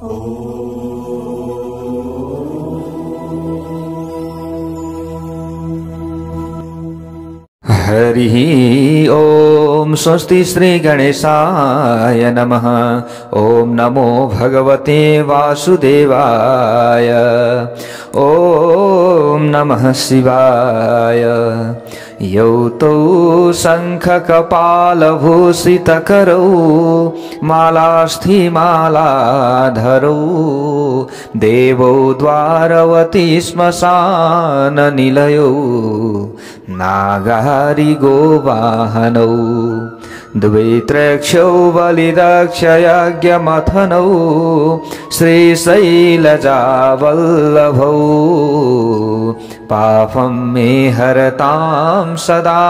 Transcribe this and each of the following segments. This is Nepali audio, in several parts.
हरिः ओम स्वस्ति श्री गणेशाय नमः। ओम नमो भगवते वासुदेवाय। ओम नमः शिवाय। यौ तौ शङ्खकपालभूषितकरौ मालास्थिमालाधरौ देवौ द्वारवती श्मशाननिलयौ नागारि गोवाहनौ द्वैत्रक्षौ बलिदक्षयज्ञमथनौ श्रीशैलजावल्लभौ पापं मे हरतां सदा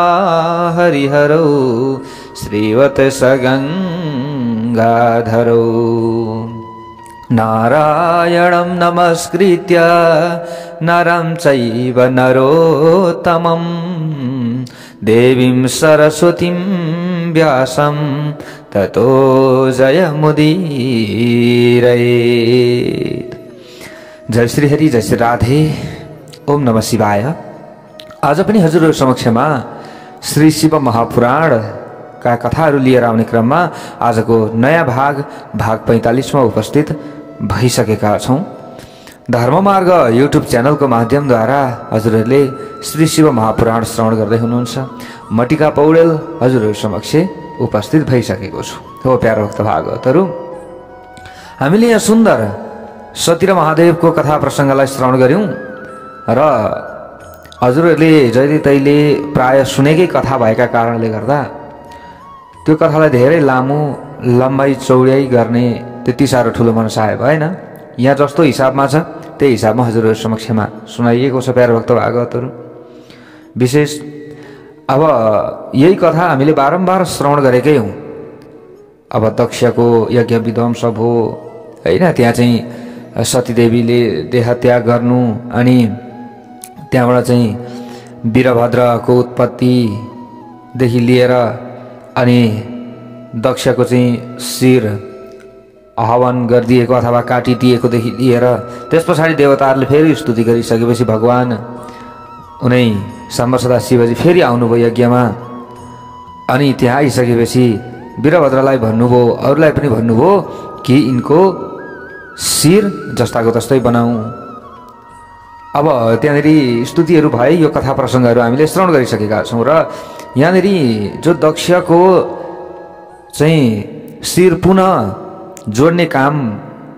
हरिहरौ श्रीवत्सगङ्गाधरौ। नारायणं नमस्कृत्य नरं चैव नरोत्तमं देवीं सरस्वतीं व्यासं ततो जयमुदीरयेत्। जय श्री हरि, जय श्री राधे। ओम नमः शिवाय। आज पनि हजुरहरु समक्षमा श्री शिव महापुराण का कथाहरू लिएर आउने क्रममा आजको नयाँ भाग 45 मा उपस्थित भइसकेका छौं। धर्ममार्ग युट्युब च्यानलको माध्यमद्वारा हजुरहरूले श्री शिव महापुराण श्रवण गर्दै हुनुहुन्छ। म टिका पौडेल हजुरहरू समक्ष उपस्थित भइसकेको छु। हो प्यारो भक्त भागवतहरू, हामीले यहाँ सुन्दर सती र महादेवको कथा प्रसङ्गलाई श्रवण गर्यौं र हजुरहरूले जहिले तहिले प्राय सुनेकै कथा भएका कारणले गर्दा त्यो कथालाई धेरै लामो लम्बाइ चौडाइ गर्ने त्यति साह्रो ठुलो मनसाय भएन। यहाँ जस्तो हिसाबमा छ त्यही हिसाबमा हजुरहरू समक्षमा सुनाइएको छ प्यारो भक्त भागवतहरू। विशेष अब यही कथा हामीले बारम्बार श्रवण गरेकै हौं। अब दक्षको यज्ञ विध्वंस भयो हैन, त्यहाँ चाहिँ सतीदेवीले देहत्याग गर्नु अनि त्यहाँबाट चाहिँ वीरभद्रको उत्पत्तिदेखि लिएर अनि दक्षको चाहिँ शिर हवन गरिदिएको अथवा काटिदिएकोदेखि लिएर त्यस पछाडि देवताहरूले फेरि स्तुति गरिसकेपछि भगवान उनै सम्बसदा शिवजी फेरि आउनुभयो यज्ञमा। अनि त्यहाँ आइसकेपछि वीरभद्रलाई भन्नुभयो, अरूलाई पनि भन्नुभयो कि यिनको शिर जस्ताको तस्तै बनाऊ। अब त्यहाँनेरि स्तुतिहरू भए, यो कथा प्रसङ्गहरू हामीले श्रवण गरिसकेका छौँ र यहाँनेरि जो दक्षको चाहिँ शिर पुनः जोड्ने काम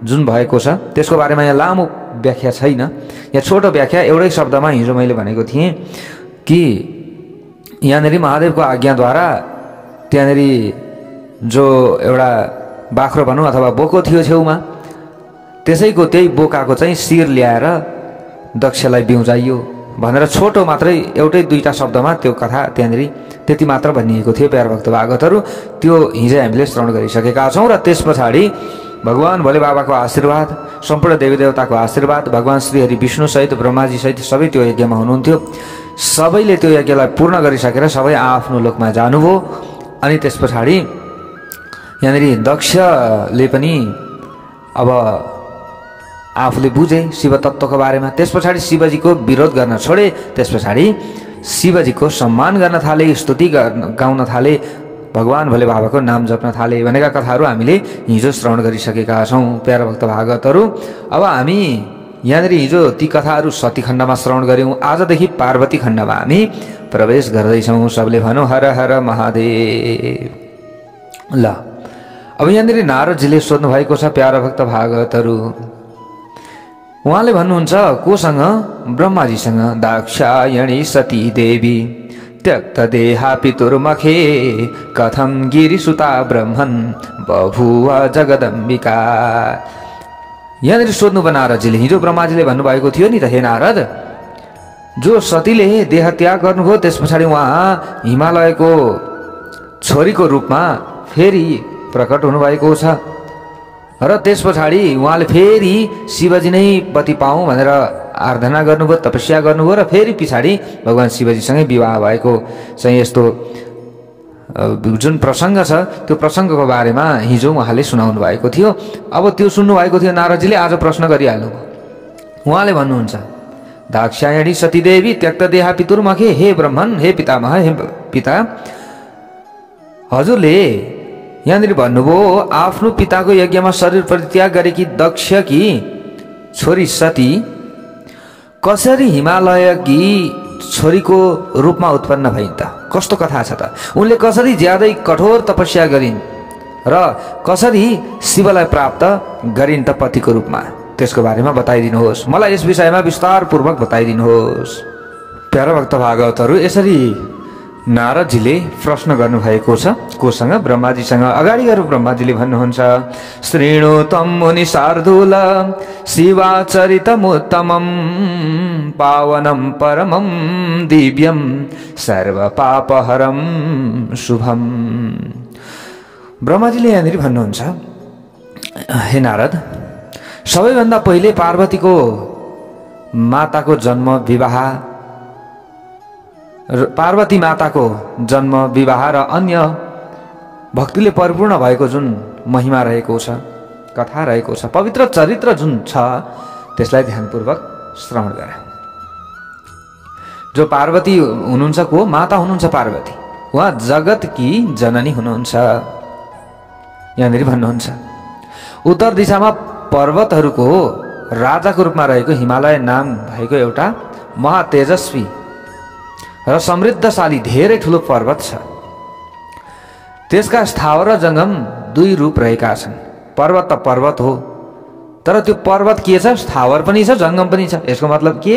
जुन भएको छ त्यसको बारेमा यहाँ लामो व्याख्या छैन। यहाँ छोटो व्याख्या एउटै शब्दमा हिजो मैले भनेको थिएँ कि यहाँनेरि महादेवको आज्ञाद्वारा त्यहाँनेरि जो एउटा बाख्रो भनौँ अथवा बोको थियो छेउमा, त्यसैको त्यही बोकाको चाहिँ शिर ल्याएर दक्षलाई बिउजाइयो भनेर छोटो मात्रै एउटै दुईटा शब्दमा त्यो कथा त्यहाँनेरि त्यति मात्र भनिएको थियो प्यारो भक्त भागवतहरू। त्यो हिजो हामीले श्रवण गरिसकेका छौँ र त्यस पछाडि भगवान भोले बाबाको आशीर्वाद, सम्पूर्ण देवी देवताको आशीर्वाद, भगवान श्री हरि विष्णु सहित ब्रह्माजी सहित सबै त्यो यज्ञमा हुनुहुन्थ्यो। सबैले त्यो यज्ञलाई पूर्ण गरिसकेर सबै आफ्नो लोकमा जानुभयो। अनि त्यस पछाडि यहाँनेरि दक्षले पनि अब आफूले बुझे शिव तत्त्वको बारेमा। त्यस पछाडि शिवजीको विरोध गर्न छोडे। त्यस पछाडि शिवजीको सम्मान गर्न थाले, स्तुति गाउन थाले, भगवान भोले बाबाको नाम जप्न थाले भनेका कथाहरू हामीले हिजो श्रवण गरिसकेका छौँ प्यारो भक्त भागवतहरू। अब हामी यहाँनिर हिजो ती कथाहरू सती खण्डमा श्रवण गऱ्यौँ। आजदेखि पार्वती खण्डमा हामी प्रवेश गर्दैछौँ। सबले भनौँ हर हर महादेव। ल अब यहाँनिर नारदजीले सोध्नु भएको छ प्यारो भक्त भागवतहरू। उहाँले भन्नुहुन्छ कोसँग? ब्रह्माजीसँग। दाक्षायणी सती देवी त्यक्त देहा पितुर्मखे कथम गिरिसुता ब्रह्मन् बभुव जगदम्बिका। यहाँनिर सोध्नुभयो नारदजीले। हिजो ब्रह्माजीले भन्नुभएको थियो नि त, हे नारद, जो सतीले देह त्याग गर्नुभयो त्यस पछाडि उहाँ हिमालयको छोरीको रूपमा फेरि प्रकट हुनुभएको छ र त्यस पछाडि उहाँले फेरि शिवजी नै पति पाऊँ भनेर आराधना गर्नुभयो, तपस्या गर्नुभयो र फेरि पछाडि भगवान शिवजीसँगै विवाह भएको चाहिँ यस्तो जुन प्रसङ्ग छ त्यो प्रसङ्गको बारेमा हिजो उहाँले सुनाउनु भएको थियो। अब त्यो सुन्नु भएको थियो नारदजीले, आज प्रश्न गरिहाल्नुभयो। उहाँले भन्नुहुन्छ, दाक्षायणी सतीदेवी त्यक्तदेहा पितुर्मखे, हे ब्रह्मन, हे पितामह, हे पिता, हजुरले यहाँनिर भन्नुभयो आफ्नो पिताको यज्ञमा शरीर परित्याग गरेकी दक्षकी छोरी सती कसरी हिमालयकी छोरीको रूपमा उत्पन्न भइन् त? कस्तो कथा छ त? उनले कसरी ज्यादै कठोर तपस्या गरिन् र कसरी शिवलाई प्राप्त गरिन् त पतिको रूपमा? त्यसको बारेमा बताइदिनुहोस्, मलाई यस विषयमा विस्तारपूर्वक बताइदिनुहोस्। प्यारा भक्त भागवतहरू, यसरी नारदजीले प्रश्न गर्नुभएको छ कोसँग? ब्रह्माजीसँग। अगाडि गएर ब्रह्माजीले भन्नुहुन्छ, श्रीणु तम मुनि शार्दूल शिवाचरितमुत्तमं पावनं परमं दिव्यं सर्वपापहरं शुभम। ब्रह्माजीले यहाँनिर भन्नुहुन्छ, हे नारद, सबैभन्दा पहिले पार्वतीको माताको जन्म विवाह, पार्वती माताको जन्म विवाह र अन्य भक्तिले परिपूर्ण भएको जुन महिमा रहेको छ, कथा रहेको छ, पवित्र चरित्र जुन छ, त्यसलाई ध्यानपूर्वक श्रवण गरे। जो पार्वती हुनुहुन्छ, को माता हुनुहुन्छ पार्वती, उहाँ जगतकी जननी हुनुहुन्छ। यहाँनिर भन्नुहुन्छ, उत्तर दिशामा पर्वतहरूको राजाको रूपमा रहेको हिमालय नाम भएको एउटा महातेजस्वी र समृद्धशाली धेरै ठुलो पर्वत छ। त्यसका स्थावर र जङ्गम दुई रूप रहेका छन्। पर्वत त पर्वत हो, तर त्यो पर्वत के छ? स्थावर पनि छ, जङ्गम पनि छ। यसको मतलब के?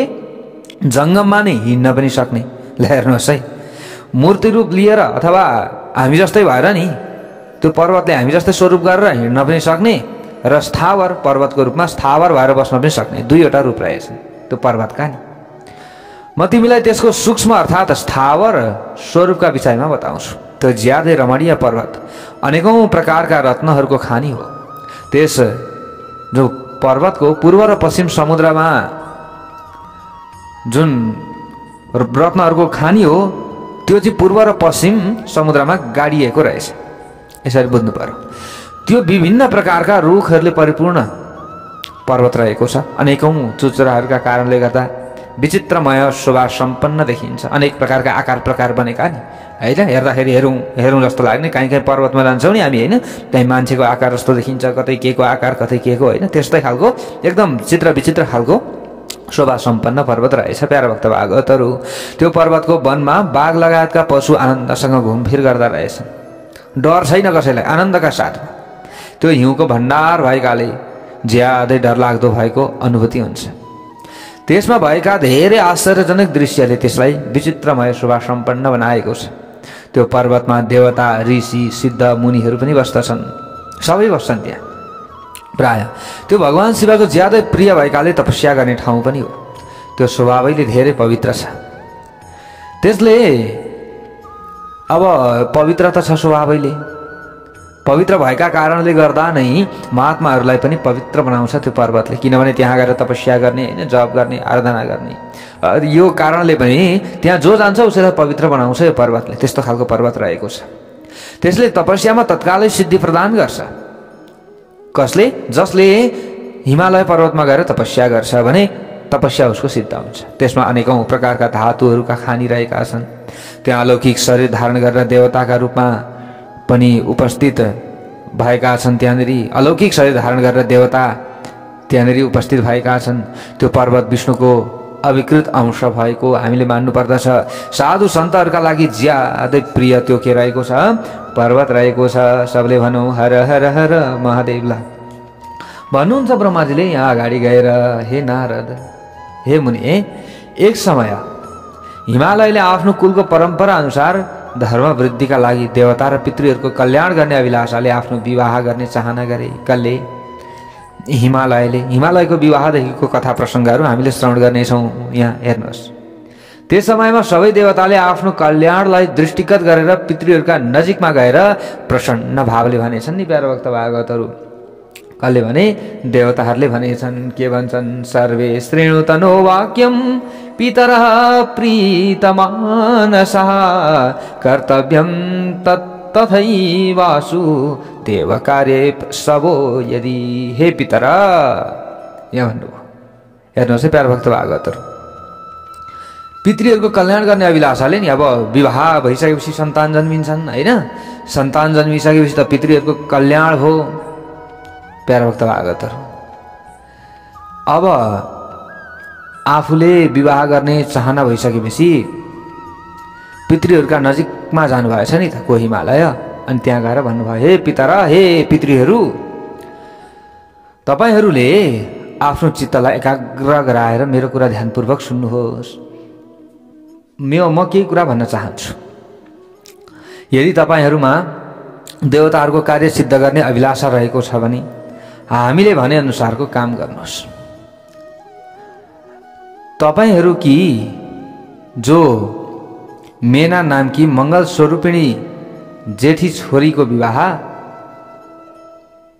जङ्गममा नै हिँड्न पनि सक्ने। ल हेर्नुहोस् है, मूर्ति रूप लिएर अथवा हामी जस्तै भएर नि त्यो पर्वतले हामी जस्तै स्वरूप गरेर हिँड्न पनि सक्ने र स्थावर पर्वतको रूपमा स्थावर भएर बस्न पनि सक्ने, दुईवटा रूप रहेछन् त्यो पर्वतका नि। म तिमीलाई त्यसको सूक्ष्म अर्थात् स्थावर स्वरूपका विषयमा बताउँछु। त्यो ज्यादै रमणीय पर्वत अनेकौं प्रकारका रत्नहरूको खानी हो। त्यस जो पर्वतको पूर्व र पश्चिम समुद्रमा जुन रत्नहरूको खानी हो, त्यो चाहिँ पूर्व र पश्चिम समुद्रमा गाडिएको रहेछ। यसरी बुझ्नु पर्यो। त्यो विभिन्न प्रकारका रुखहरूले परिपूर्ण पर्वत रहेको छ। अनेकौं चुचुराहरूका कारणले गर्दा विचित्रमय शोभा सम्पन्न देखिन्छ। अनेक प्रकारका आकार प्रकार बनेका नि होइन, हेर्दाखेरि हेरौँ जस्तो लाग्ने। कहीँ कहीँ पर्वतमा जान्छौँ नि हामी होइन, कहीँ मान्छेको आकार जस्तो देखिन्छ, कतै के को आकार, कतै के को होइन, त्यस्तै खालको एकदम चित्र विचित्र खालको शोभा सम्पन्न पर्वत रहेछ। प्यारा भक्त भागवतहरू, त्यो पर्वतको वनमा बाघ लगायतका पशु आनन्दसँग घुमफिर गर्दा रहेछन्। डर छैन कसैलाई, आनन्दका साथमा। त्यो हिउँको भण्डार भएकाले ज्यादै डरलाग्दो भएको अनुभूति हुन्छ। त्यसमा भएका धेरै आश्चर्यजनक दृश्यले त्यसलाई विचित्रमय शोभा सम्पन्न बनाएको छ। त्यो पर्वतमा देवता, ऋषि, सिद्ध, मुनिहरू पनि बस्दछन्। सबै बस्छन् त्यहाँ। प्राय त्यो भगवान शिवको ज्यादै प्रिय भएकाले तपस्या गर्ने ठाउँ पनि हो। त्यो स्वभावैले धेरै पवित्र छ। त्यसले अब पवित्र त छ स्वभावैले, पवित्र भएका कारणले गर्दा नै महात्माहरूलाई पनि पवित्र बनाउँछ त्यो पर्वतले। किनभने त्यहाँ गएर तपस्या गर्ने होइन, जप गर्ने, आराधना गर्ने, यो कारणले पनि त्यहाँ जो जान्छ उसैलाई पवित्र बनाउँछ यो पर्वतले। त्यस्तो खालको पर्वत रहेको छ। त्यसले तपस्यामा तत्कालै सिद्धि प्रदान गर्छ। कसले? जसले हिमालय पर्वतमा गएर तपस्या गर्छ भने तपस्या उसको सिद्ध हुन्छ। त्यसमा अनेकौं प्रकारका धातुहरूका खानी रहेका छन्। त्यहाँ अलौकिक शरीर धारण गरेर देवताका रूपमा पनि उपस्थित भएका छन्। त्यहाँनिर अलौकिक शरीर धारण गरेर देवता त्यहाँनिर उपस्थित भएका छन्। त्यो पर्वत विष्णुको अविकृत अंश भएको हामीले मान्नु पर्दछ। साधु सन्तहरूका लागि ज्यादै प्रिय त्यो के रहेको छ? पर्वत रहेको छ। सबले भनौँ हर हर हर महादेवला भन्नुहुन्छ ब्रह्माजीले यहाँ अगाडि गएर, हे नारद, हे मुनि, एक समय हिमालयले आफ्नो कुलको परम्परा अनुसार धर्म वृद्धिका लागि देवता र पितृहरूको कल्याण गर्ने अभिलाषाले आफ्नो विवाह गर्ने चाहना गरे। कसले? हिमालयको विवाहदेखिको कथा प्रसङ्गहरू हामीले श्रवण गर्नेछौँ। यहाँ हेर्नुहोस्, त्यस समयमा सबै देवताले आफ्नो कल्याणलाई दृष्टिगत गरेर पितृहरूका नजिकमा गएर प्रसन्न भावले भनेछन् नि प्यारो भक्त भागवतहरू। कसले भने देवताहरूले भनेछन् के भन्छन् सर्वे श्रेणुतनो वाक्यम पितरः प्रीतमानसः कर्तव्यम तथैवासु देवकार्ये सबो यदि। हे पितर यहाँ भन्नुभयो। हेर्नुहोस् है प्यारो भक्त भागवतहरू, पितृहरूको कल्याण गर्ने अभिलाषाले नि अब विवाह भइसकेपछि सन्तान जन्मिन्छन् होइन। सन्तान जन्मिसकेपछि त पितृहरूको कल्याण हो प्यारो भक्त भागवतहरू। अब आफूले विवाह गर्ने चाहना भइसकेपछि पितृहरूका नजिकमा जानुभएछ नि त को हिमालय। अनि त्यहाँ गएर भन्नुभयो हे पितर हे पितृहरू, तपाईहरूले आफ्नो चित्तलाई एकाग्र गराएर मेरो कुरा ध्यानपूर्वक सुन्नुहोस्। म केही कुरा भन्न चाहन्छु। यदि तपाईहरूमा देवताहरूको कार्य सिद्ध गर्ने अभिलाषा रहेको छ भने हामीले भने अनुसारको काम गर्नुहोस्। तपाईहरू कि जो मेना नामकी मंगल स्वरूपिणी जेठी छोरीको विवाह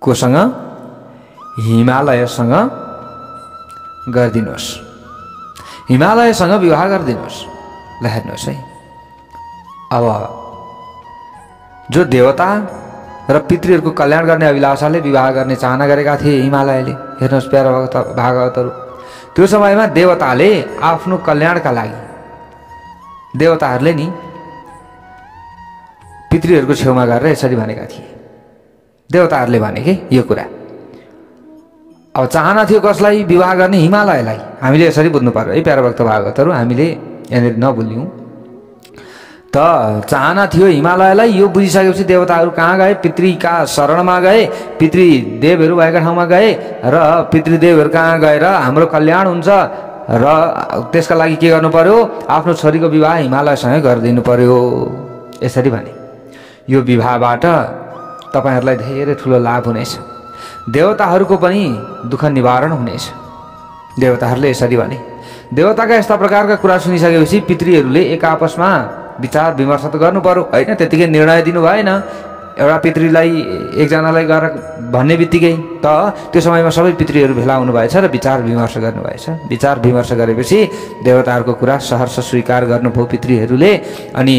कोसँग हिमालयसँग गरिदिनुहोस्। हिमालयसँग विवाह गरिदिनुहोस्। ल हेर्नुहोस् है, अब जो देवता र पितृहरूको कल्याण गर्ने अभिलाषाले विवाह गर्ने चाहना गरेका थिए हिमालयले। हेर्नुहोस् प्यारो भागवतहरू, त्यो समयमा देवताले आफ्नो कल्याणका लागि देवताहरूले नि पितृहरूको छेउमा गरेर यसरी भनेका थिए। देवताहरूले भने के यो कुरा अब चाहना थियो कसलाई विवाह गर्ने हिमालयलाई। हामीले यसरी बुझ्नु पर्यो है प्यारो भक्त भागवतहरू, हामीले यहाँनिर नभुल्यौँ त चाहना थियो हिमालयलाई। यो बुझिसकेपछि देवताहरू कहाँ गए? पितृका शरणमा गए, पितृदेवहरू भएका ठाउँमा गए र पितृदेवहरू कहाँ गएर हाम्रो कल्याण हुन्छ र त्यसका लागि के गर्नु पर्यो? आफ्नो छोरीको विवाह हिमालयसँग गरिदिनु पर्यो। यसरी भने यो विवाहबाट तपाईहरूलाई धेरै ठुलो लाभ हुनेछ, देवताहरूको पनि दुःख निवारण हुनेछ। देवताहरूले यसरी भने। देवताका यस्ता प्रकारका कुरा सुनिसकेपछि पितृहरूले एक आपसमा विचार विमर्श त गर्नु पर्यो होइन। त्यतिकै निर्णय दिनु भएन। एउटा पितृलाई एकजनालाई गएर भन्ने बित्तिकै त त्यो समयमा सबै पितृहरू भेला हुनुभएछ र विचार विमर्श गर्नुभएछ। विचार विमर्श गरेपछि देवताहरूको कुरा सहर्ष स्वीकार गर्नुभयो पितृहरूले। अनि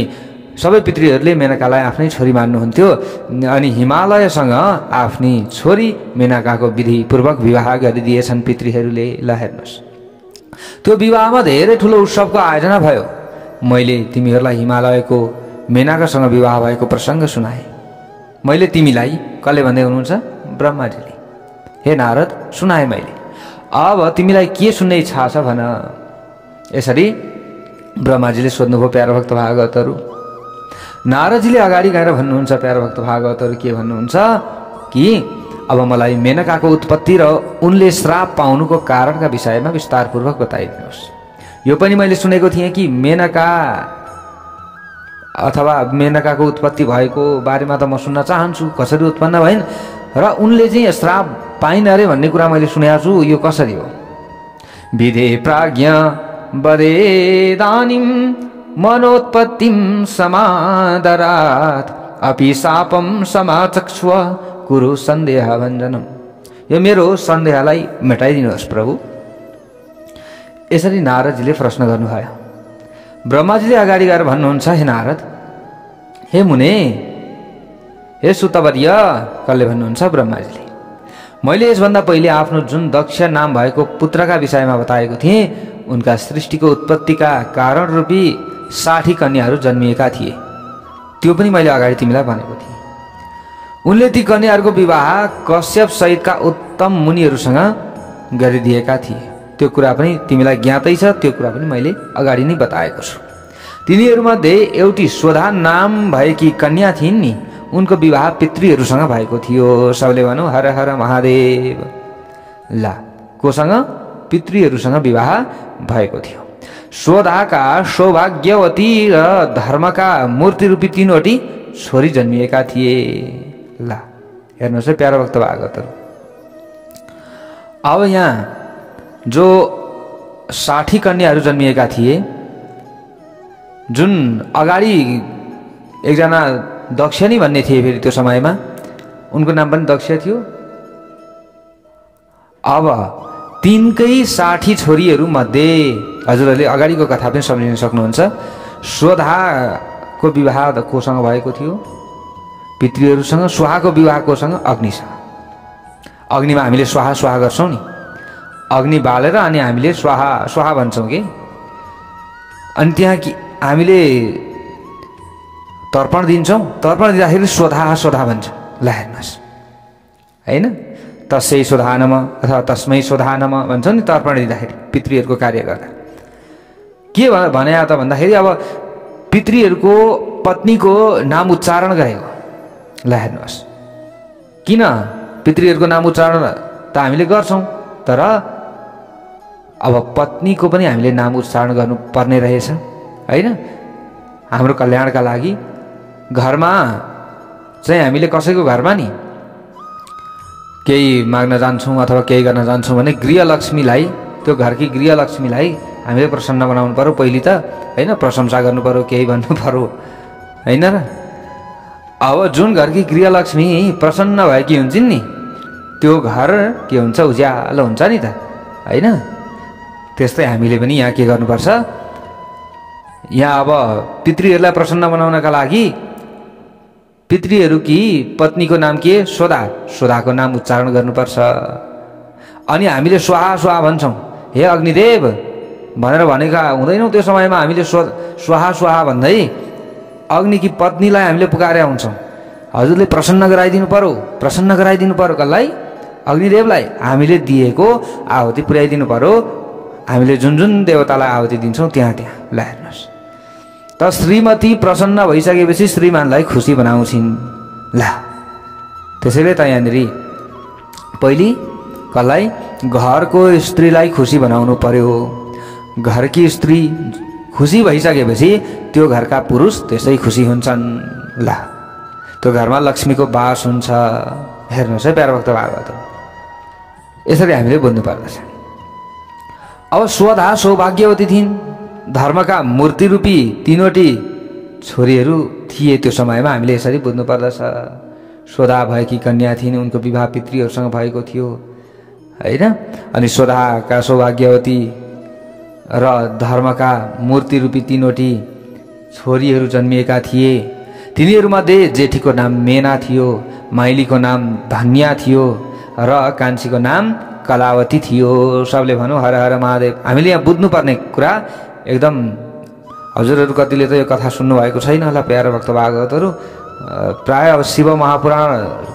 सबै पितृहरूले मेनकालाई आफ्नै छोरी मान्नुहुन्थ्यो। अनि हिमालयसँग आफ्नी छोरी मेनकाको विधिपूर्वक विवाह गरिदिएछन् पितृहरूले। ल हेर्नुहोस्, त्यो विवाहमा धेरै ठुलो उत्सवको आयोजना भयो। मैले तिमीहरूलाई हिमालयको मेनकासँग विवाह भएको प्रसङ्ग सुनाएँ। मैले तिमीलाई कसले भन्दै हुनुहुन्छ? ब्रह्माजीले। हे नारद सुनाएँ मैले। अब तिमीलाई के सुन्ने इच्छा छ भन। यसरी ब्रह्माजीले सोध्नुभयो प्यारो भक्त भागवतहरू। नारदजीले अगाडि गएर भन्नुहुन्छ प्यारो भक्त भागवतहरू के भन्नुहुन्छ कि अब मलाई मेनकाको उत्पत्ति र उनले श्राप पाउनुको कारणका विषयमा विस्तारपूर्वक बताइदिनुहोस्। यो पनि मैले सुनेको थिएँ कि मेनका अथवा मेनकाको उत्पत्ति भएको बारेमा त म सुन्न चाहन्छु, कसरी उत्पन्न भइन् र उनले चाहिँ श्राप पाइन अरे भन्ने कुरा मैले सुनेको छु। यो कसरी हो? विधे प्राज्ञ वदेदानीं मनोत्पत्तिं समादरात् अपि शापं समाचक्ष्व कुरु सन्देह भञ्जनम। यो मेरो सन्देहलाई मेटाइदिनुहोस् प्रभु। यसरी नारदजीले प्रश्न गर्नुभयो। ब्रह्माजीले अगाडि गएर भन्नुहुन्छ हे नारद, हे मुने, हे सुतवर्य। कसले भन्नुहुन्छ? ब्रह्माजीले। मैले यसभन्दा पहिले आफ्नो जुन दक्ष नाम भएको पुत्रका विषयमा बताएको थिएँ, उनका सृष्टिको उत्पत्तिका कारण रूपी 60 कन्याहरू जन्मिएका थिए। त्यो पनि मैले अगाडि तिमीलाई भनेको थिएँ। उनले ती कन्याहरूको विवाह कश्यप सहितका उत्तम मुनिहरूसँग गरिदिएका थिए। त्यो कुरा पनि तिमीलाई ज्ञातै छ। त्यो कुरा पनि मैले अगाडि नै बताएको छु। तिनीहरूमध्ये एउटी स्वधा नाम भएकी कन्या थिइन् नि, उनको विवाह पितृहरूसँग भएको थियो। सबले भनौँ हर हर महादेव। ला कोसँग? पितृहरूसँग विवाह भएको थियो। स्वधाका सौभाग्यवती र धर्मका मूर्ति रूपी 3वटी छोरी जन्मिएका थिए। ला हेर्नुहोस् है प्यारो भक्त भागवतहरू, अब यहाँ जो 60 कन्याहरू जन्मिएका थिए, जुन अगाडि एकजना दक्ष नै भन्ने थिए फेरि त्यो समयमा, उनको नाम पनि दक्ष थियो अब तिनकै 60 छोरीहरू मध्ये हजुरहरूले अगाडिको कथा पनि सम्झिन सक्नुहुन्छ। स्वधाको विवाह कोसँग भएको थियो? पितृहरूसँग। स्वाहाको विवाह कोसँग? अग्निसँग। अग्निमा हामीले स्वाहा स्वाहा गर्छौँ नि, अग्नि बालेर अनि हामीले स्वाहा स्वाहा भन्छौँ कि। अनि त्यहाँ कि हामीले तर्पण दिन्छौँ, तर्पण दिँदाखेरि स्वधा स्वधा भन्छौँ। ल हेर्नुहोस् होइन, तस्यै स्वधा नम अथवा तस्मै स्वधा नम भन्छौँ नि तर्पण दिँदाखेरि पितृहरूको कार्य गर्दा। के भने त भन्दाखेरि अब पितृहरूको पत्नीको नाम उच्चारण गरेको। ल हेर्नुहोस्, किन पितृहरूको नाम उच्चारण त हामीले गर्छौँ, तर अब पत्नीको पनि हामीले नाम उच्चारण गर्नुपर्ने रहेछ होइन, हाम्रो कल्याणका लागि। घरमा चाहिँ हामीले कसैको घरमा नि केही माग्न जान्छौँ अथवा केही गर्न जान्छौँ भने गृहलक्ष्मीलाई, त्यो घरकी गृहलक्ष्मीलाई हामीले प्रसन्न बनाउनु पर्यो पहिली त होइन, प्रशंसा गर्नु पर्यो, केही भन्नु पर्यो होइन र। अब जुन घरकी गृहलक्ष्मी प्रसन्न भएकी हुन्छन् नि त्यो घर के हुन्छ, उज्यालो हुन्छ नि त होइन। त्यस्तै हामीले पनि यहाँ के गर्नुपर्छ, यहाँ अब पितृहरूलाई प्रसन्न बनाउनका लागि पितृहरूकी पत्नीको नाम के? स्वधा। स्वधाको नाम उच्चारण गर्नुपर्छ। अनि हामीले स्वाहा स्वाहा भन्छौँ, हे अग्निदेव भनेर भनेका हुँदैनौँ। त्यो समयमा हामीले स्वाहा स्वाहा भन्दै अग्निकी पत्नीलाई हामीले पुकारे आउँछौँ। हजुरले प्रसन्न गराइदिनु पर्यो, प्रसन्न गराइदिनु पर्यो। कसलाई? अग्निदेवलाई। हामीले दिएको आहुति पुर्याइदिनु पर्यो। हामीले जुन जुन देवतालाई आहुति दिन्छौँ त्यहाँ त्यहाँ। ल हेर्नुहोस् त, श्रीमती प्रसन्न भइसकेपछि श्रीमानलाई खुसी बनाउँछिन्। ल त्यसैले त यहाँनिर पहिले कसलाई? घरको स्त्रीलाई खुसी बनाउनु पर्यो। घरकी स्त्री खुसी भइसकेपछि त्यो घरका पुरुष त्यसै खुसी हुन्छन्। ल त्यो घरमा लक्ष्मीको वास हुन्छ। हेर्नुहोस् है प्यारो भक्त भागवत, यसरी हामीले बुझ्नु पर्दछ। अब स्वधा सौभाग्यवती थिइन्। धर्मका मूर्ति रूपी तीनवटी छोरीहरू थिए त्यो समयमा, हामीले यसरी बुझ्नु पर्दछ। स्वधा भएकी कन्या थिइन्, उनको विवाह पितृहरूसँग भएको थियो होइन। अनि स्वधाका सौभाग्यवती र धर्मका मूर्ति रूपी तीनवटी छोरीहरू जन्मिएका थिए। तिनीहरूमध्ये जेठीको नाम मेना थियो, माइलीको नाम धन्या थियो र कान्छीको नाम कलावती थियो। सबले भनौँ हर हर महादेव। हामीले यहाँ बुझ्नुपर्ने कुरा एकदम, हजुरहरू कतिले त यो कथा सुन्नुभएको छैन होला प्यारो भक्त भागवतहरू। प्रायः अब शिव महापुराण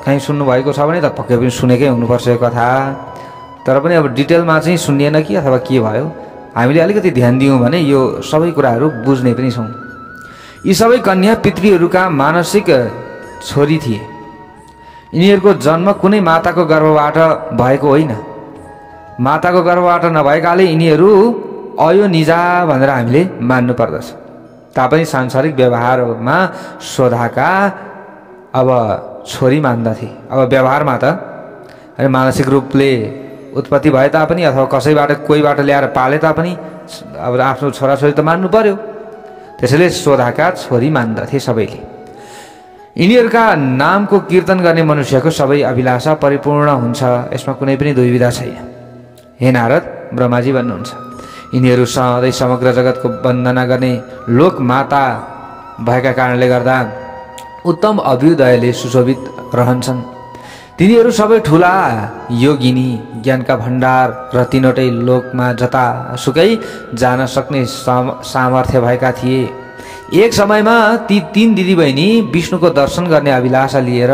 कहीँ सुन्नुभएको छ भने त पक्कै पनि सुनेकै हुनुपर्छ यो कथा। तर पनि अब डिटेलमा चाहिँ सुनिएन कि अथवा के भयो, हामीले अलिकति ध्यान दियौँ भने यो सबै कुराहरू बुझ्ने पनि छौँ। यी सबै कन्या पितृहरूका मानसिक छोरी थिए। यिनीहरूको जन्म कुनै माताको गर्भबाट भएको होइन। माताको गर्भबाट नभएकाले यिनीहरू अयोनिजा भनेर हामीले मान्नु पर्दछ। तापनि सांसारिक व्यवहारमा स्वधाका अब छोरी मान्दथे। अब व्यवहारमा त अनि मानसिक रूपले उत्पत्ति भए तापनि अथवा कसैबाट कोहीबाट ल्याएर पाले तापनि अब आफ्नो छोराछोरी त मान्नु पर्यो। त्यसैले स्वधाका छोरी मान्दथे सबैले। यिनीहरूका नामको कीर्तन गर्ने मनुष्यको सबै अभिलाषा परिपूर्ण हुन्छ, यसमा कुनै पनि दुविधा छैन। हे नारद, ब्रह्माजी भन्नुहुन्छ, यिनीहरू सधैँ समग्र जगतको वन्दना गर्ने लोक माता भएका कारणले गर्दा उत्तम अभ्युदयले सुशोभित रहन्छन्। तिनीहरू सबै ठुला योगिनी, ज्ञानका भण्डार र तीनवटै लोकमा जतासुकै जान सक्ने सामर्थ्य भएका थिए। एक समयमा ती तीन दिदीबहिनी विष्णुको दर्शन गर्ने अभिलाषा लिएर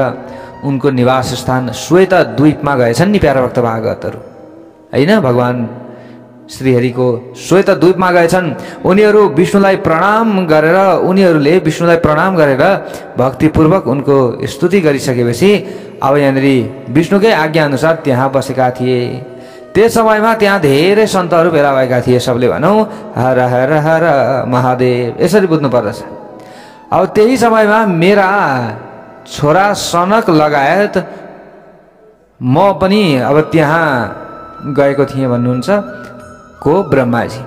उनको निवास स्थान श्वेत द्वीपमा गएछन् नि प्यारा भक्त भागवतहरू होइन। भगवान श्रीहरिको श्वेत द्वीपमा गएछन्। उनीहरूले विष्णुलाई प्रणाम गरेर भक्तिपूर्वक उनको स्तुति गरिसकेपछि अब यहाँनिर विष्णुकै आज्ञा अनुसार त्यहाँ बसेका थिए। त्यस समयमा त्यहाँ धेरै सन्तहरू भेला भएका थिए। सबले भनौँ हर हर हर महादेव, यसरी बुझ्नु पर्दछ। अब त्यही समयमा मेरा छोरा सनक लगायत म पनि अब त्यहाँ गएको थिएँ भन्नुहुन्छ को ब्रह्माजी।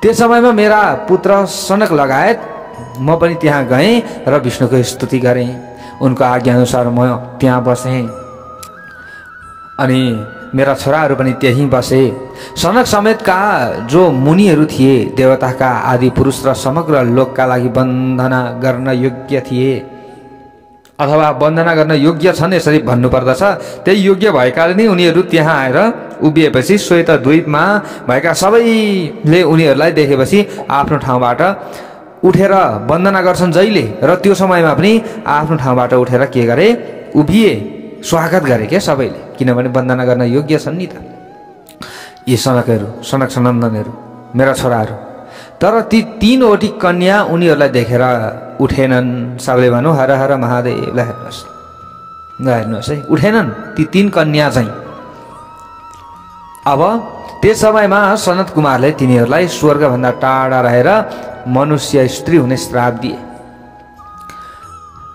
त्यस समयमा मेरा पुत्र सनक लगायत म पनि त्यहाँ गएँ र विष्णुको स्तुति गरेँ। उनको आज्ञा अनुसार म त्यहाँ बसेँ। अनि मेरा छोराहरू पनि त्यहीँ बसे। सनक समेतका जो मुनिहरू थिए देवताका आदि पुरुष र समग्र लोकका लागि वन्दना गर्न योग्य थिए अथवा वन्दना गर्न योग्य छन् यसरी भन्नुपर्दछ। त्यही योग्य भएकाले नै उनीहरू त्यहाँ आएर उभिएपछि श्वेत द्वीपमा भएका सबैले उनीहरूलाई देखेपछि आफ्नो ठाउँबाट उठेर वन्दना गर्छन् जहिले, र त्यो समयमा पनि आफ्नो ठाउँबाट उठेर के गरे, उभिए, स्वागत गरे क्या सबैले, किनभने वन्दना गर्न योग्य छन् नि त यी सनकहरू, सनक सनन्दनहरू, मेरा छोराहरू। तर ती तीनवटी कन्या उनीहरूलाई देखेर उठेनन्। सबले भनौँ हर हर महादेव। ल हेर्नुहोस् है, उठेनन् ती तीन कन्या चाहिँ। अब त्यस समयमा सनत कुमारले तिनीहरूलाई स्वर्गभन्दा टाढा रहेर मनुष्य स्त्री हुने श्राप दिए।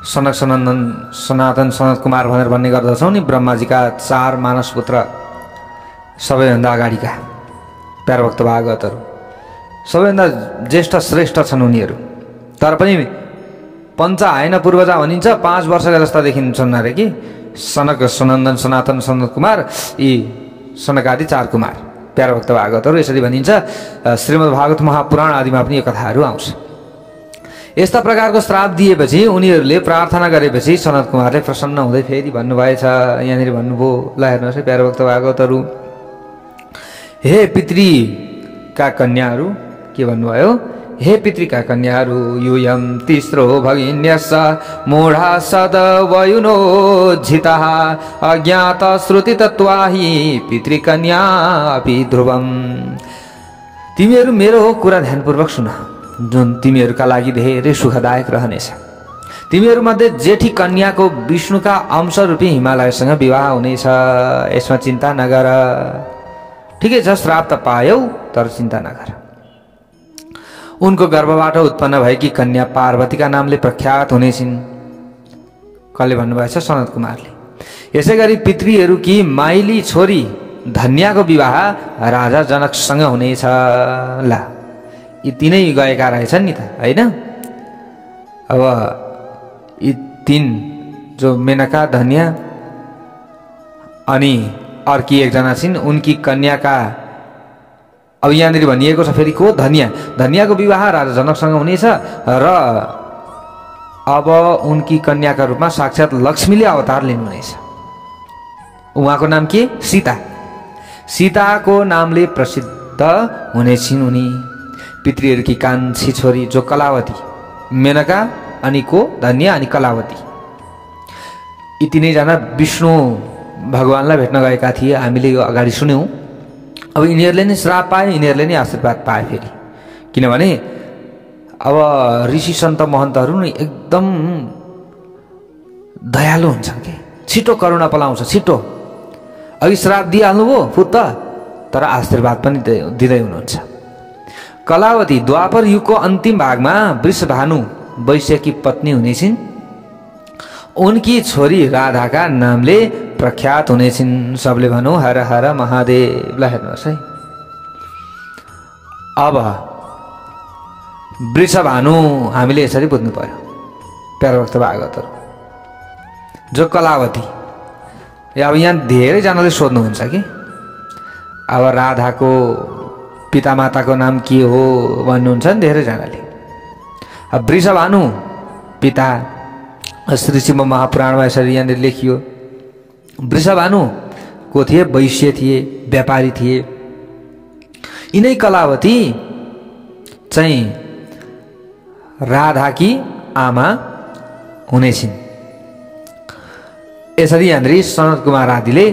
सनक सनन्दन सनातन सनत कुमार भनेर भन्ने गर्दछौँ नि, ब्रह्माजीका 4 मानस पुत्र, सबैभन्दा अगाडिका प्यारभक्त भागवतहरू, सबैभन्दा ज्येष्ठ श्रेष्ठ छन् उनीहरू। तर पनि पञ्च आएन पूर्वजा भनिन्छ, 5 वर्षका जस्ता देखिन्छन् अरे कि सनक सनन्दन सनातन सनत कुमार, यी सनकादि 4 कुमार प्यारभक्त भागवतहरू यसरी भनिन्छ। श्रीमद् भागवत महापुराण आदिमा पनि यो कथाहरू आउँछ। यस्ता प्रकारको श्राप दिएपछि उनीहरूले प्रार्थना गरेपछि सनत कुमारले प्रसन्न हुँदै फेरि भन्नुभएछ, यहाँनिर भन्नुभयो। ल हेर्नुहोस् है प्यारभक्त भागवतहरू, हे पितृका कन्याहरू, के भन्नुभयो, हे पितृका कन्याहरू, यूयं तिस्रो भगिन्यस्स मूढा सदवयुनोज्झिताः अज्ञात श्रुति तत्त्वाहि पितृकन्या अपि ध्रुवम्। तिमीहरू मेरो कुरा ध्यानपूर्वक सुन, जुन तिमीहरूका लागि धेरै सुखदायक रहनेछ। तिमीहरूमध्ये जेठी कन्याको विष्णुका अंशरूपी हिमालयसँग विवाह हुनेछ, यसमा चिन्ता नगर। ठिकै छ, श्राप त पायौ, तर चिन्ता नगर। उनको गर्भबाट उत्पन्न भएकी कन्या पार्वतीका नामले प्रख्यात हुनेछिन्। कसले भन्नुभएछ? सनत कुमारले। यसै गरी पितृहरूकी माइली छोरी धन्याको विवाह राजा जनकसँग हुनेछ। ल यी तीनै गएका रहेछन् नि त, होइन? अब यी 3 जो मेनका, धन्या अनि अर्की एकजना छिन्, उनकी कन्याका, अब यहाँनिर भनिएको छ फेरि को, धन्या। धन्याको विवाह राजा जनकसँग हुनेछ र अब उनकी कन्याका रूपमा साक्षात लक्ष्मीले अवतार लिनुहुनेछ। उहाँको नाम के? सीता। सीताको नामले प्रसिद्ध हुनेछिन् उनी। पितृहरूकी कान्छी छोरी जो कलावती, मेनका अनि को, धन्या अनि कलावती, यी तीनैजना विष्णु भगवानलाई भेट्न गएका थिए। हामीले यो अगाडि सुन्यौँ। अब यिनीहरूले नै श्राप पाए, यिनीहरूले नै आशीर्वाद पाए फेरि, किनभने अब ऋषि सन्त महन्तहरू नि एकदम दयालु हुन्छन् कि, छिटो करुणा पलाउँछ, छिटो। अघि श्राप दिइहाल्नुभयो फुत्त, तर आशीर्वाद पनि दिँदै हुनुहुन्छ। कलावती द्वापर युगको अन्तिम भागमा वृषभानु वैश्यकी पत्नी हुनेछिन्। उनकी छोरी राधाका नामले प्रख्यात हुनेछिन्। सबले भनौँ हर हर महादेव। ल हेर्नुहोस् है, अब वृषभानु हामीले यसरी बुझ्नु पर्यो प्यारभक्त भागवतहरू। जो कलावती, अब यहाँ धेरैजनाले सोध्नुहुन्छ कि अब राधाको पितामाताको नाम के हो भन्नुहुन्छ नि धेरैजनाले। अब वृषभानु पिता श्री शिव महापुराणमा यसरी यहाँनिर लेखियो। वृषभानु को थिए? वैश्य थिए, व्यापारी थिए। यिनै कलावती चाहिँ राधाकी आमा हुनेछिन्। यसरी यहाँनिर सनत कुमार आदिले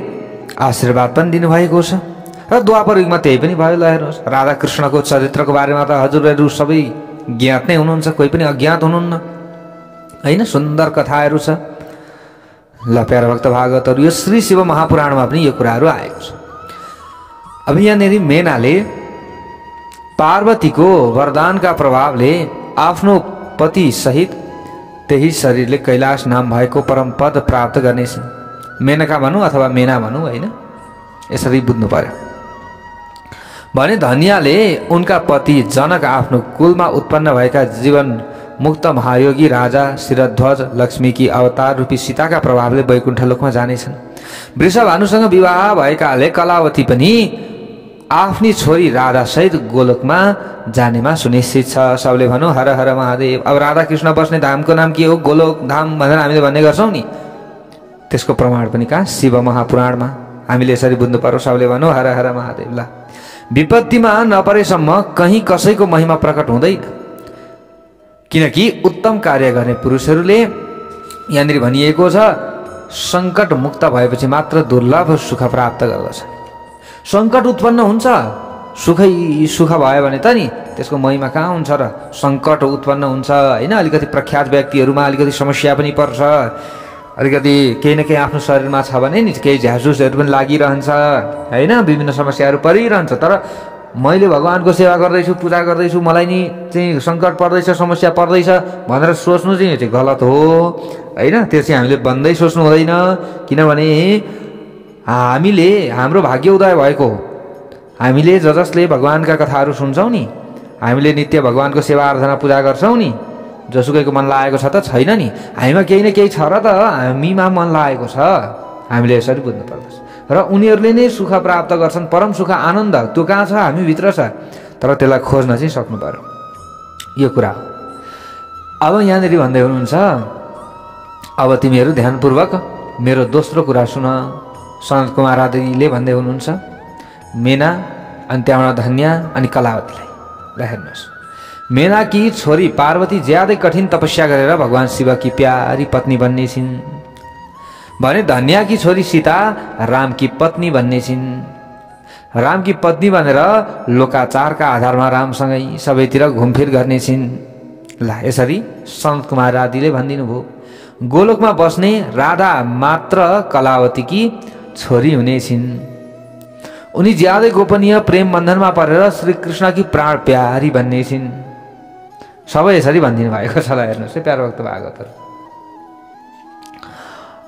आशीर्वाद पनि दिनुभएको छ र द्वापर युगमा त्यही पनि भयो। ल हेर्नुहोस्, राधा कृष्णको चरित्रको बारेमा त हजुरहरू सबै ज्ञात नै हुनुहुन्छ, कोही पनि अज्ञात हुनुहुन्न, होइन? सुन्दर कथाहरू छ। ल प्यारभक्त भागवतहरू, यो श्री शिव महापुराणमा पनि यो कुराहरू आएको छ। अब यहाँनिर मेनाले पार्वतीको वरदानका प्रभावले आफ्नो पति सहित त्यही शरीरले कैलाश नाम भएको परम पद प्राप्त गर्नेछन्। मेनका भनौँ अथवा मेना भनौँ, होइन? यसरी बुझ्नु पर्यो। भने धन्याले उनका पति जनक आफ्नो कुलमा उत्पन्न भएका जीवन मुक्त महायोगी राजा शिरध्वज लक्ष्मी की अवतार रूपी सीताका प्रभावले वैकुण्ठ लोकमा जानेछन्। वृषभानुसँग विवाह भएकाले कलावती पनि आफ्नी छोरी राधा सहित गोलोकमा जानेमा सुनिश्चित छ। सबले भनौँ हर हर महादेव। अब राधा कृष्ण बस्ने धामको नाम के हो? गोलोक धाम भनेर हामीले भन्ने गर्छौँ नि, त्यसको प्रमाण पनि कहाँ? शिव महापुराणमा। हामीले यसरी बुझ्नु पर्यो। सबले भनौँ हर हर महादेव। ल, विपत्तिमा नपरेसम्म कहीँ कसैको महिमा प्रकट हुँदैन, किनकि उत्तम कार्य गर्ने पुरुषहरूले यहाँनिर भनिएको छ सङ्कट मुक्त भएपछि मात्र दुर्लभ सुख प्राप्त गर्दछ। सङ्कट उत्पन्न हुन्छ, सुख भयो भने त नि त्यसको महिमा कहाँ हुन्छ र? सङ्कट उत्पन्न हुन्छ होइन, अलिकति प्रख्यात व्यक्तिहरूमा अलिकति समस्या पनि पर्छ, अलिकति केही न केही आफ्नो शरीरमा छ भने नि केही झ्यासुसहरू पनि लागिरहन्छ होइन, विभिन्न समस्याहरू परिरहन्छ। तर मैले भगवानको सेवा गर्दैछु, पूजा गर्दैछु, मलाई नि चाहिँ सङ्कट पर्दैछ, समस्या पर्दैछ भनेर सोच्नु चाहिँ त्यो गलत हो होइन। त्यो चाहिँ हामीले भन्दै सोच्नु हुँदैन, किनभने हामीले हाम्रो भाग्य उदय भएको हो। हामीले जसले भगवानका कथाहरू सुन्छौँ नि, हामीले नित्य भगवानको सेवा आराधना पूजा गर्छौँ नि, जसुकैको मन लागेको छ त छैन नि, हामीमा केही न केही छ र त हामीमा मन लागेको छ। हामीले यसरी बुझ्नु पर्दछ। र उनीहरूले नै सुख प्राप्त गर्छन्, परम सुख आनन्द त्यो कहाँ छ? हामीभित्र छ, तर त्यसलाई खोज्न चाहिँ सक्नु पर्यो। यो कुरा हो। अब यहाँनिर भन्दै हुनुहुन्छ, अब तिमीहरू ध्यानपूर्वक मेरो दोस्रो कुरा सुन। सनत कुमार आदिले भन्दै हुनुहुन्छ मेना अनि त्यहाँबाट धन्या अनि कलावतीलाई। ल हेर्नुहोस्, मेनाकी छोरी पार्वती ज्यादै कठिन तपस्या गरेर भगवान शिवकी प्यारी पत्नी बन्ने छिन् भने धन्याकी छोरी सीता रामकी पत्नी बन्ने छिन्। रामकी पत्नी भनेर लोकाचारका आधारमा रामसँगै सबैतिर घुमफिर गर्ने छिन्। ल यसरी सनत कुमार आदिले भनिदिनु भयो। गोलोकमा बस्ने राधा मात्र कलावतीकी छोरी हुने छिन्। उनी ज्यादै गोपनीय प्रेम बन्धनमा परेर श्रीकृष्णकी प्राण प्यारी बन्ने छिन्। सबै यसरी भनिदिनु भएको छ। ल हेर्नुहोस् है प्यारो भक्त भागवतहरू।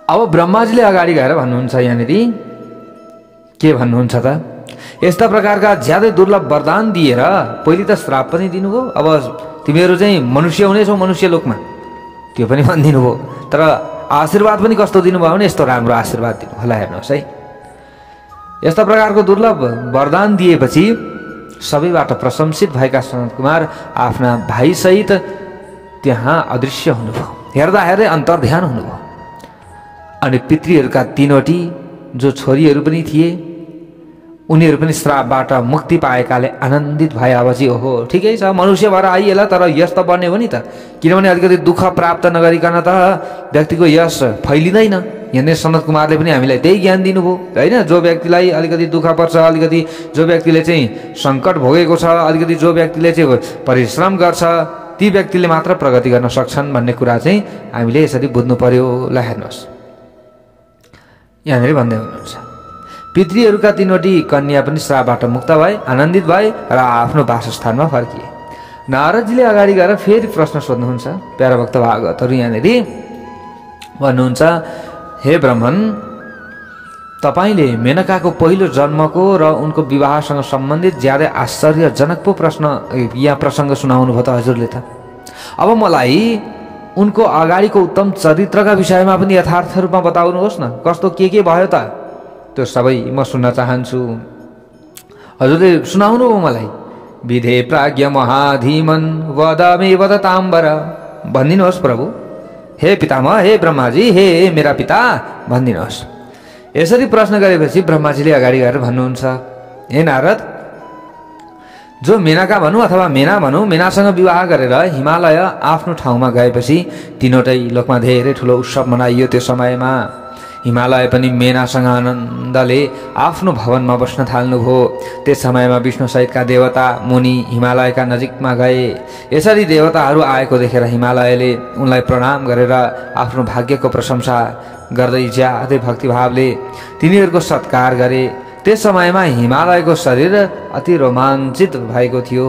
अब ब्रह्माजीले अगाडि गएर भन्नुहुन्छ यहाँनिर के भन्नुहुन्छ त? यस्ता प्रकारका ज्यादै दुर्लभ वरदान दिएर पहिले त श्राप पनि दिनुभयो। अब तिमीहरू चाहिँ मनुष्य हुनेछौ मनुष्य लोकमा, त्यो पनि भनिदिनु भयो। तर आशीर्वाद पनि कस्तो दिनुभयो भने यस्तो राम्रो आशीर्वाद दिनु होला। हेर्नुहोस् है, यस्ता प्रकारको दुर्लभ वरदान दिएपछि सबैबाट प्रशंसित भएका सनत कुमार आफ्ना भाइसहित त्यहाँ अदृश्य हुनुभयो। हेर्दा हेर्दै अन्तर्ध्यान हुनुभयो। अनि पितृहरूका तीनवटी जो छोरीहरू पनि थिए उनीहरू पनि श्रापबाट मुक्ति पाएकाले आनन्दित भए। अब चाहिँ ओहो ठिकै छ, मनुष्य भएर आइएला, तर यस त बन्ने हो नि त, किनभने अलिकति दुःख प्राप्त नगरिकन त व्यक्तिको यश फैलिँदैन। यहाँनिर सनत कुमारले पनि हामीलाई त्यही ज्ञान दिनुभयो होइन। जो व्यक्तिलाई अलिकति दुःख पर्छ, अलिकति जो व्यक्तिले चाहिँ सङ्कट भोगेको छ, अलिकति जो व्यक्तिले चाहिँ परिश्रम गर्छ, ती व्यक्तिले मात्र प्रगति गर्न सक्छन् भन्ने कुरा चाहिँ हामीले यसरी बुझ्नु पर्यो। ल हेर्नुहोस्, यहाँनिर भन्दै हुनुहुन्छ पितृहरूका तीनवटी कन्या पनि श्रापबाट मुक्त भए, आनन्दित भए र आफ्नो वासस्थानमा फर्किए। नारदजीले अगाडि गएर फेरि प्रश्न सोध्नुहुन्छ प्यारा भक्त भागवतहरू। यहाँनिर भन्नुहुन्छ हे ब्राह्मण, तपाईँले मेनकाको पहिलो जन्मको र उनको विवाहसँग सम्बन्धित ज्यादै आश्चर्यजनक पो यहाँ प्रसङ्ग सुनाउनु भयो त हजुरले त। अब मलाई उनको अगाडिको उत्तम चरित्रका विषयमा पनि यथार्थ रूपमा बताउनुहोस् न, कस्तो के भयो त? त्यो सबै म सुन्न चाहन्छु। हजुरले सुनाउनु हो मलाई। विधे प्राज्ञ महाधीमन वदमे वदताम्बर, भनिदिनुहोस् प्रभु। हे पितामह, हे ब्रह्माजी, हे मेरा पिता, भनिदिनुहोस्। यसरी प्रश्न गरेपछि ब्रह्माजीले अगाडि गएर भन्नुहुन्छ हे नारद, जो मेनका भनौँ अथवा मेना भनौँ, मेनासँग विवाह गरेर हिमालय आफ्नो ठाउँमा गएपछि तीनवटै लोकमा धेरै ठुलो उत्सव मनाइयो। त्यो समयमा हिमालय पनि मेनासँग आनन्दले आफ्नो भवनमा बस्न थाल्नुभयो। त्यस समयमा विष्णु सहितका देवता मुनि हिमालयका नजिकमा गए। यसरी देवताहरू आएको देखेर हिमालयले उनलाई प्रणाम गरेर आफ्नो भाग्यको प्रशंसा गर्दै ज्यादै भक्तिभावले तिनीहरूको सत्कार गरे। त्यस समयमा हिमालयको शरीर अति रोमाञ्चित भएको थियो।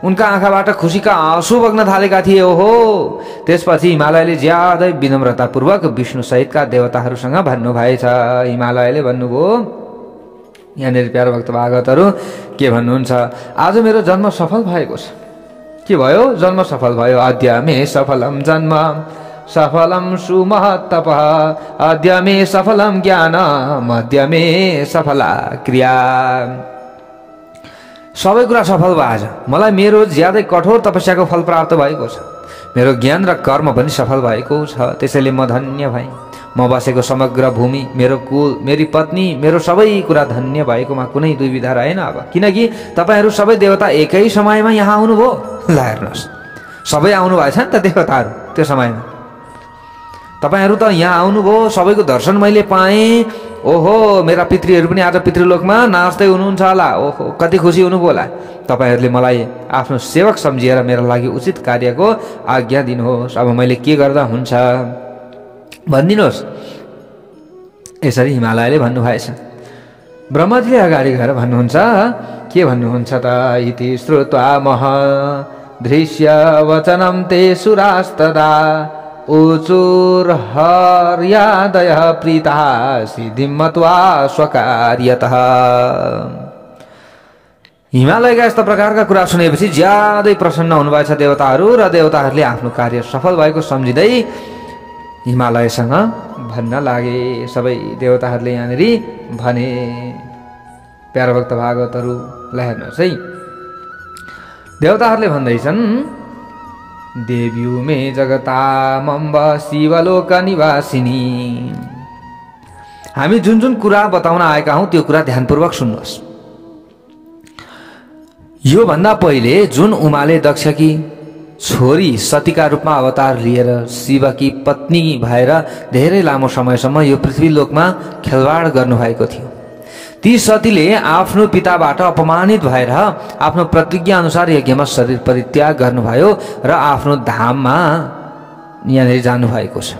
उनका आँखाबाट खुसीका आँसु बग्न थालेका थिए। ओहो, त्यसपछि हिमालयले ज्यादै विनम्रतापूर्वक विष्णु सहितका देवताहरूसँग भन्नुभएछ। हिमालयले भन्नुभयो, यहाँनिर प्यारो भक्त भागवतहरू के भन्नुहुन्छ, आज मेरो जन्म सफल भएको छ। के भयो? जन्म सफल भयो। अद्य मे सफलम जन्म सफलम सुमहत्तपः अद्य मे सफलम ज्ञान मध्य मे सफला क्रिया। सबै कुरा सफल भयो आज। मलाई मेरो ज्यादै कठोर तपस्याको फल प्राप्त भएको छ। मेरो ज्ञान र कर्म पनि सफल भएको छ। त्यसैले म धन्य भएँ। म बसेको समग्र भूमि, मेरो कुल, मेरी पत्नी, मेरो सबै कुरा धन्य भएकोमा कुनै दुविधा रहेन अब। किनकि तपाईहरू सबै देवता एकै समयमा यहाँ आउनुभयो। ल हेर्नुहोस्, सबै आउनु भएछ नि त देवताहरू त्यो समयमा। तपाईहरू त यहाँ आउनुभयो, सबैको दर्शन मैले पाएँ। ओहो, मेरा पितृहरू पनि आज पितृलोकमा नाच्दै हुनुहुन्छ होला। ओहो, कति खुसी हुनुभयो होला। तपाईहरूले मलाई आफ्नो सेवक सम्झिएर मेरो लागि उचित कार्यको आज्ञा दिनुहोस्। अब मैले के गर्दा हुन्छ भनिदिनुहोस्। यसरी हिमालयले भन्नुभएछ। ब्रह्माजीले अगाडि गएर भन्नुहुन्छ, के भन्नुहुन्छ त? इति श्रुत्वा मह दृश्य वचनम ते सुरास्तदा उचुर्हर्यादयः प्रीतः सिद्धिं मत्वा स्वकार्यतः। हिमालयका यस्ता प्रकारका कुरा सुनेपछि ज्यादै प्रसन्न हुनुभएछ देवताहरू, र देवताहरूले आफ्नो कार्य सफल भएको सम्झिँदै हिमालयसँग भन्न लागे। सबै देवताहरूले यहाँनिर भने। प्यारा भक्त भागवतहरूलाई हेर्नुहोस् है। देवताहरूले भन्दैछन्, देव्यु मे जगतामम्ब शिवलोक निवासिनी। हामी जुन जुन कुरा बताउन आएका हौं त्यो कुरा ध्यानपूर्वक सुन्नुहोस्। यो भन्दा पहिले जुन उमाले दक्षकी छोरी सतीका रूपमा अवतार लिएर शिवकी पत्नी भएर धेरै लामो समयसम्म यो पृथ्वी लोकमा खेलवाड गर्नुभएको थियो, ती सतीले आफ्नो पिताबाट अपमानित भएर आफ्नो प्रतिज्ञा अनुसार यज्ञमा शरीर परित्याग गर्नुभयो र आफ्नो धाममा यहाँनिर जानुभएको छ।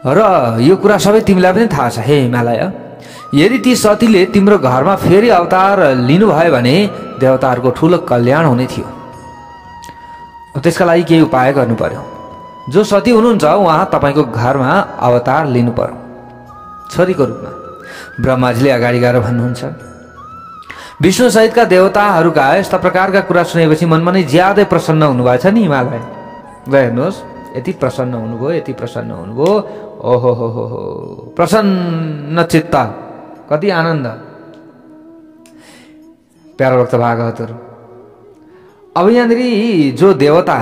र यो कुरा सबै तिमीलाई पनि थाहा छ हे हिमालय। यदि ती सतीले तिम्रो घरमा फेरि अवतार लिनुभयो भने देवताहरूको ठूलो कल्याण हुने थियो। त्यसका लागि केही उपाय गर्नु पर्यो। जो सती हुनुहुन्छ उहाँ तपाईको घरमा अवतार लिनु पर्यो छोरीको रूपमा। ब्रह्माजीले अगाडि गएर भन्नुहुन्छ। विष्णु सहितका देवताहरूका यस्ता प्रकारका कुरा सुनेपछि मनमा नै ज्यादै प्रसन्न हुनुभएछ नि हिमालय। ल हेर्नुहोस्, यति प्रसन्न हुनुभयो, यति प्रसन्न हुनुभयो। ओहो हो हो हो, प्रसन्न चित्त, कति आनन्द। प्यारा भक्त भागवतहरू, अब यहाँनिर जो देवता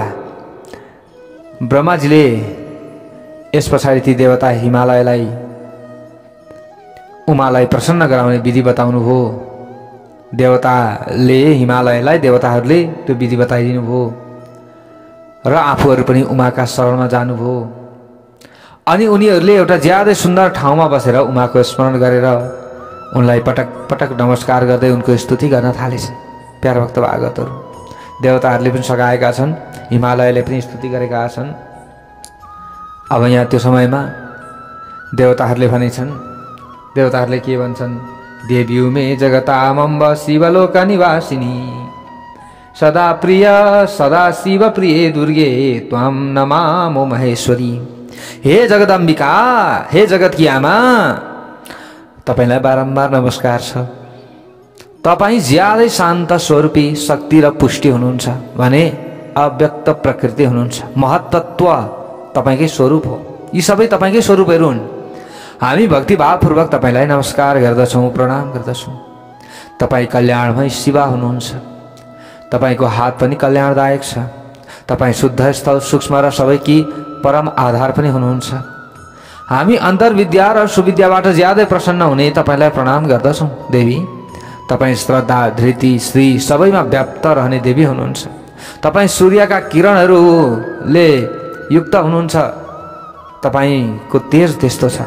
ब्रह्माजीले यस पछाडि ती देवता हिमालयलाई उमालाई प्रसन्न गराउने विधि बताउनु भयो। देवताले हिमालयलाई, देवताहरूले त्यो विधि बताइदिनु भयो र आफूहरू पनि उमाका शरणमा जानुभयो। अनि उनीहरूले एउटा ज्यादै सुन्दर ठाउँमा बसेर उमाको स्मरण गरेर उनलाई पटक पटक नमस्कार गर्दै उनको स्तुति गर्न थालेछन्। प्यारा भक्त भागवतहरू, देवताहरूले पनि सघाएका छन्, हिमालयले पनि स्तुति गरेका छन्। अब यहाँ त्यो समयमा देवताहरूले भनेछन्, देवताहरूले के भन्छन्? देव्यु मे जगतामम्ब शिवलोक निवासिनी सदा प्रिय सदा शिव प्रिय दुर्गे त्वां नमामो महेश्वरी। हे जगदम्बिका, हे जगत की आमा, तपाईलाई बारम्बार नमस्कार छ। तपाई ज्यादै शान्त स्वरूपी शक्ति र पुष्टि हुनुहुन्छ भने अव्यक्त प्रकृति हुनुहुन्छ। महत्त्व तपाईकै स्वरूप हो। यी सबै तपाईकै स्वरूपहरू हुन्। हामी भक्तिभावपूर्वक तपाईलाई नमस्कार गर्दछौँ, प्रणाम गर्दछौँ। तपाई कल्याणमय शिवा हुनुहुन्छ। तपाईको हात पनि कल्याणदायक छ। तपाई शुद्ध स्थल सूक्ष्म र सबैकी परम आधार पनि हुनुहुन्छ। हामी अन्तर्विद्या र सुविद्याबाट ज्यादै प्रसन्न हुने तपाईलाई प्रणाम गर्दछौँ देवी। तपाई श्रद्धा, धृति, श्री सबैमा व्याप्त रहने देवी हुनुहुन्छ। तपाई सूर्यका किरणहरूले युक्त हुनुहुन्छ। तपाईको तेज त्यस्तो छ।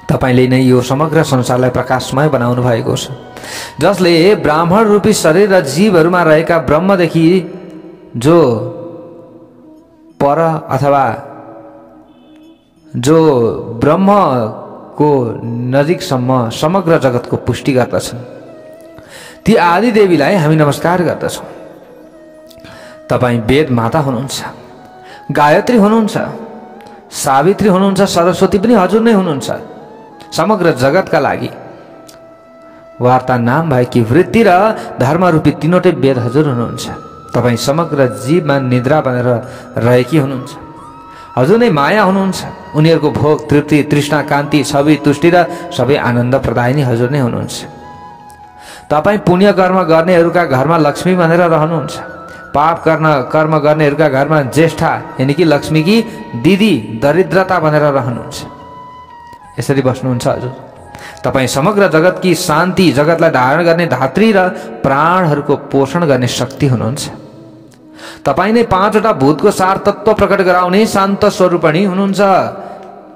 तपाईले नै यो समग्र संसारलाई प्रकाशमय बनाउनु भएको छ, जसले ब्राह्मण रूपी शरीर र जीवहरूमा रहेका ब्रह्मदेखि जो पर अथवा जो ब्रह्मको नजिकसम्म समग्र जगतको पुष्टि गर्दछन् ती आदि देवीलाई हामी नमस्कार गर्दछौँ। तपाई वेद माता हुनुहुन्छ, गायत्री हुनुहुन्छ, सावित्री हुनुहुन्छ, सरस्वती पनि हजुर नै हुनुहुन्छ। समग्र जगतका लागि वार्ता नाम भएकी वृत्ति र धर्मरूपी तीनवटै वेद हजुर हुनुहुन्छ। तपाई समग्र जीवमा निद्रा बनेर रहेकी हुनुहुन्छ। हजुर नै माया हुनुहुन्छ। उनीहरूको भोग, तृप्ति, तृष्णा, कान्ति, सबै तुष्टि र सबै आनन्द प्रदायिनी हजुर नै हुनुहुन्छ। तपाईँ पुण्य कर्म गर्नेहरूका घरमा लक्ष्मी बनेर रहनुहुन्छ। पाप कर्म गर्नेहरूका घरमा ज्येष्ठा यानि कि लक्ष्मी कि दिदी दरिद्रता बनेर रहनुहुन्छ। यसरी बस्नुहुन्छ हजुर। तपाईँ समग्र जगतकी शान्ति, जगतलाई धारण गर्ने धात्री र प्राणहरूको पोषण गर्ने शक्ति हुनुहुन्छ। तपाईँ नै 5 वटा भूतको सार तत्त्व प्रकट गराउने शान्त स्वरूपणी हुनुहुन्छ।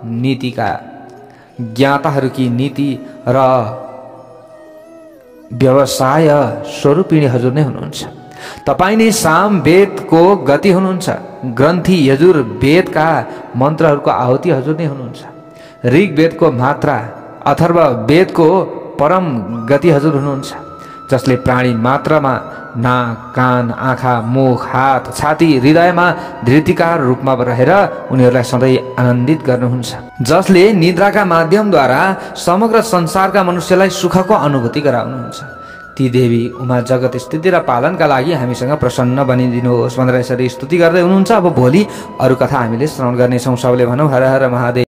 नीतिका ज्ञाताहरूकी नीति र व्यवसाय स्वरूपिणी हजुर नै हुनुहुन्छ। तपाईँ नै साम वेदको गति हुनुहुन्छ। ग्रन्थि यजुर वेदका मन्त्रहरूको आहुति हजुर नै हुनुहुन्छ। ऋग वेदको मात्रा, अथर्व वेदको परम गति हजुर हुनुहुन्छ। जसले प्राणी मात्रामा नाक, कान, आँखा, मुख, हात, छाती, हृदयमा धृतिकार रूपमा रहेर उनीहरूलाई सधैँ आनन्दित गर्नुहुन्छ। जसले निद्राका माध्यमद्वारा समग्र संसारका मनुष्यलाई सुखको अनुभूति गराउनुहुन्छ। ती देवी उमा जगत स्थिति र पालनका लागि हामीसँग प्रसन्न बनिदिनुहोस् भनेर यसरी स्तुति गर्दै हुनुहुन्छ। अब भोलि अरू कथा हामीले श्रवण गर्नेछौँ। सबैले भनौँ हर हर महादेव।